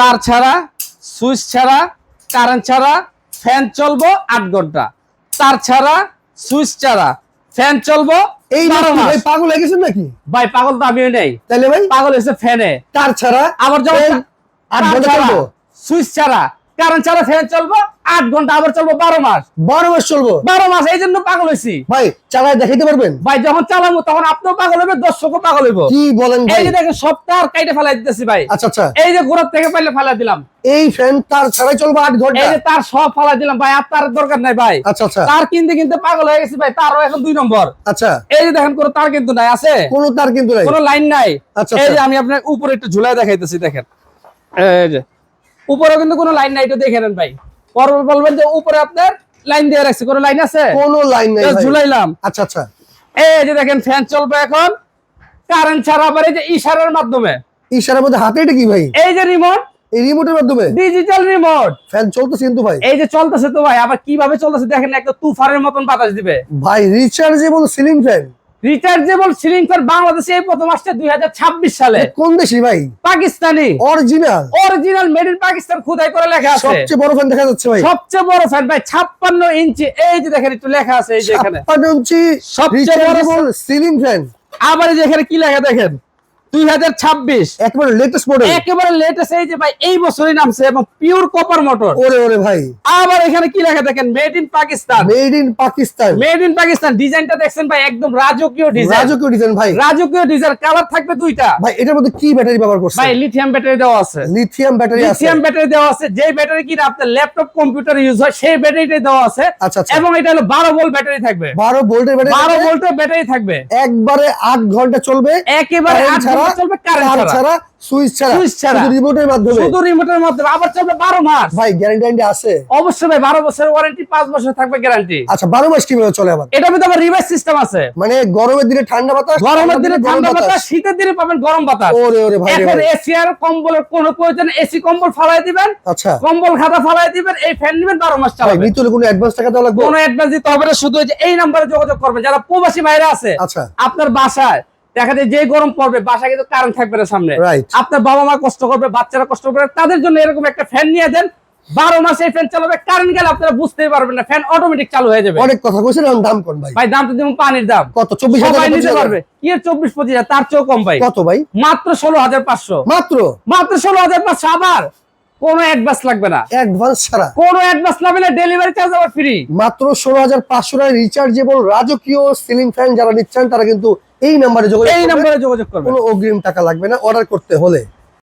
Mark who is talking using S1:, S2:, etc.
S1: তার ছাড়া, সুইচ ছাড়া, কারেন্ট ছাড়া, ফ্যান চলবো 8 ঘন্টা। তার ছাড়া, সুইচ ছাড়া, ফ্যান চলবো
S2: এই
S1: 12 মাস।
S2: ভাই পাগল হয়ে গেছেন নাকি?
S1: ভাই পাগল তো আমিও নেই,
S2: তাহলে ভাই
S1: পাগল হয়েছে ফ্যানে।
S2: তার ছাড়া
S1: আবার যখন
S2: 8 ঘন্টা চলবো,
S1: সুইচ ছাড়া, কারেন্ট ছাড়া, ফ্যান চলবো 8 ঘন্টা, আবার চলবো 12 মাস।
S2: 12 মাস চলবো
S1: 12 মাস, এই জন্য পাগল হয়েছি
S2: ভাই। চালায় দেখাইতে পারবেন?
S1: ভাই। যখন চালাবো তখন আপনিও পাগল হবে, দর্শকও পাগল হইব।
S2: কি বলেন ভাই?
S1: এই যে দেখেন সপ্তাহ কাইটে ফেলাই দিতেছি ভাই।
S2: আচ্ছা আচ্ছা,
S1: এই যে গোড়ার থেকে পাইলে ফেলাই দিলাম।
S2: এই ফ্যান তার ছাড়াই চলবে 8 ঘন্টা?
S1: এই যে তার সব ফেলাই দিলাম ভাই, আর তার দরকার নাই ভাই।
S2: আচ্ছা আচ্ছা
S1: তার কিনতে কিনতে পাগল হয়ে গেছি ভাই, তারও এখন 2 নম্বর।
S2: আচ্ছা,
S1: এই যে দেখেন কোনো তার কিন্তু নাই, আছে
S2: কোনো তার কিন্তু নাই,
S1: কোনো লাইন নাই।
S2: আচ্ছা,
S1: এই যে
S2: আচ্ছা।
S1: আমি আপনার উপরে একটু ঝুলাই দেখাইতেছি, দেখেন এই যে উপরে কিন্তু কোনো লাইন নাই, এটা দেখে নেন ভাই। পরে বলবেন যে উপরে আপনার লাইন দিয়ে রাখছে, কোনো লাইন আছে?
S2: কোনো লাইন নাই ভাই।
S1: ঝুলাইলাম।
S2: আচ্ছা আচ্ছা,
S1: এই যে দেখেন ফ্যান চলবে এখন কারেন্ট ছাড়া, আবার এই যে ইশারার মাধ্যমে।
S2: ইশারার মধ্যে হাতে এটা কি ভাই?
S1: এই যে রিমোট,
S2: এই রিমোটের মাধ্যমে
S1: ডিজিটাল রিমোট।
S2: ফ্যান চলতেছে কিন্তু ভাই।
S1: এই যে চলতেছে তো ভাই, আবার কিভাবে চলতেছে দেখেন, একটা তুফানের মতন বাতাস দিবে
S2: ভাই rechargeable ceiling fan,
S1: rechargeable ceiling fan বাংলাদেশে এই প্রথম আসছে 2026 সালে।
S2: কোন দেশি ভাই?
S1: Pakistani,
S2: original,
S1: original made in Pakistan, খোদাই করে লেখা আছে।
S2: সবচেয়ে বড় ফ্যান দেখা যাচ্ছে ভাই,
S1: সবচেয়ে বড় ফ্যান ভাই, 56 ইঞ্চি। এই যে দেখেন একটু লেখা আছে, এই যে এখানে
S2: 56 ইঞ্চি
S1: সবচেয়ে বড়
S2: রিচার্জেবল সিলিং ফ্যান।
S1: আবার এই যে এখানে কি লেখা দেখেন, 2026,
S2: একেবারে লেটেস্ট মডেল,
S1: একেবারে লেটেস্ট। এই যে ভাই এই বছরই নামছে, এবং পিওর কপার মোটর।
S2: ওরে ওরে ভাই,
S1: আবার এখানে কি লেখা দেখেন, made in Pakistan.
S2: Made in Pakistan,
S1: made in Pakistan. ডিজাইনটা দেখছেন ভাই, একদম রাজকীয় ডিজাইন।
S2: রাজকীয় ডিজাইন ভাই।
S1: রাজকীয় ডিজাইন, কালার থাকবে 2টা
S2: ভাই এটার মধ্যে কি ব্যাটারি ব্যবহার করছেন?
S1: ভাই লিথিয়াম ব্যাটারি দেওয়া আছে।
S2: লিথিয়াম ব্যাটারি আছে,
S1: লিথিয়াম ব্যাটারি দেওয়া আছে। যে ব্যাটারি কিনা আপনার ল্যাপটপ কম্পিউটার ইউজ হয়, সেই ব্যাটারিটা দেওয়া আছে।
S2: আচ্ছা আচ্ছা,
S1: এবং এটা হলো 12 ভোল্ট ব্যাটারি থাকবে।
S2: 12 ভোল্টের ব্যাটারি,
S1: 12 ভোল্টের ব্যাটারি থাকবে।
S2: একবারে 8 ঘন্টা চলবে,
S1: একেবারে 8 ঘন্টা চলবে, কারেন্ট ছাড়া,
S2: সুইচ ছাড়া,
S1: সুইচ ছাড়া,
S2: শুধু রিমোটের মাধ্যমে,
S1: শুধু রিমোটের মাধ্যমে। আবার চলবে 12 মাস।
S2: ভাই গ্যারান্টি আছে?
S1: অবশ্যই ভাই, 12 বছরের ওয়ারেন্টি, 5 বছর থাকবে গ্যারান্টি।
S2: আচ্ছা 12 মাস কিভাবে চলে আবার?
S1: এটার মধ্যে আবার রিভার্স সিস্টেম আছে।
S2: মানে গরমের দিনে ঠান্ডা বাতাস,
S1: গরমের দিনে ঠান্ডা বাতাস, শীতের দিনে পাবেন গরম বাতাস।
S2: ওরে ওরে ভাই রে
S1: এখন
S2: ভাই।
S1: এসি আর কম্বলের কোনো প্রয়োজন, এসি কম্বল ফালাই দিবেন,
S2: আচ্ছা
S1: কম্বল খাতা ফালাই দিবেন, এই ফ্যান নিবেন, 12 মাস
S2: ভাই
S1: চালাবেন।
S2: নিতে হলে কোনো অ্যাডভান্স টাকা দেওয়া লাগবে?
S1: কোনো অ্যাডভান্স দিতে হবে না, শুধু এই যে এই নম্বরে যোগাযোগ করবেন। যারা প্রবাসী ভাইরা আছে,
S2: আচ্ছা
S1: আপনার বাসায় দেখা যায় যে গরম পড়বে, বাসায় কিন্তু কারেন্ট থাকবে না সামনে,
S2: রাইট,
S1: আপনার বাবা মা কষ্ট করবে, বাচ্চারা কষ্ট করবে, তাদের জন্য এরকম একটা ফ্যান নিয়ে দেন। 12 মাস এই ফ্যান চালাবে, কারেন্ট গেলে আপনারা বুঝতেই পারবেন না, ফ্যান অটোমেটিক চালু হয়ে যাবে।
S2: অনেক কথা কইছেন, এখন দাম কোন ভাই?
S1: ভাই দাম তো দিবেন পানির দাম।
S2: কত? 24,000
S1: সবাই নিতে পারবে। কি 24-25,000, তার চেয়েও কম ভাই।
S2: কত ভাই?
S1: মাত্র 16,500।
S2: মাত্র
S1: মাত্র 16,500। আবার কোনো অ্যাডভান্স লাগবে না,
S2: অ্যাডভান্স ছাড়া,
S1: কোনো অ্যাডভান্স লাগবে না, ডেলিভারি চার্জ আবার ফ্রি।
S2: মাত্র 16,500 টাকা রিচার্জেবল রাজকীয় সিলিং ফ্যান যারা নিচ্ছেন তারা কিন্তু এই নম্বরে যোগাযোগ করবেন।
S1: এই নম্বরে যোগাযোগ করবেন।
S2: কোনো অগ্রিম টাকা লাগবে না অর্ডার করতে হলে।